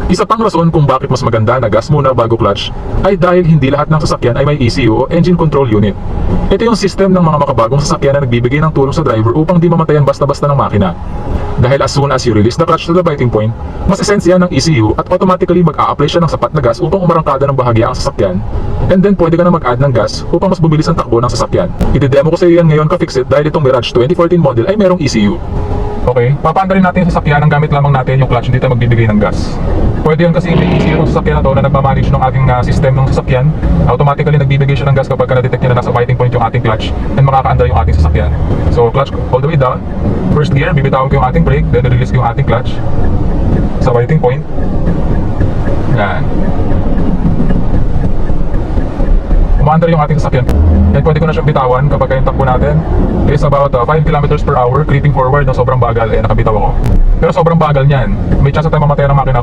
Isa pang rason kung bakit mas maganda na gas muna bago clutch ay dahil hindi lahat ng sasakyan ay may ECU o Engine Control Unit. Ito yung system ng mga makabagong sasakyan na nagbibigay ng tulong sa driver upang di mamatayan basta-basta ng makina. Dahil as soon as you release the clutch to the biting point, masisense yan ng ECU at automatically mag-a-apply siya ng sapat na gas upang umarangkada ng bahagya ang sasakyan. And then pwede ka na mag-add ng gas upang mas bumilis ang takbo ng sasakyan. Iti-demo ko sa iyo yan ngayon ka-fix it dahil itong Mirage 2014 model ay merong ECU. Okay, papaanda rin natin yung sasakyan ang gamit lamang natin yung clutch, hindi tayo magbibigay ng gas. Pwede yun kasi may ECU ng sasakyan na to na nagmamanage ng ating system ng sasakyan. Automatically nagbibigay siya ng gas kapag na-detect niya na nasa biting point yung ating clutch and makakaandar yung ating sasakyan. So clutch all the way down. First gear, bibitawan ko yung ating brake, then release ko yung ating clutch sa biting point. Yan. Umaandar yung ating sasakyan. Then pwede ko na siyang bitawan kapag yung takbo natin is about 5 km per hour, creeping forward na sobrang bagal, nakabitaw ako. Pero sobrang bagal niyan. May chance na tayo mamatay ng makina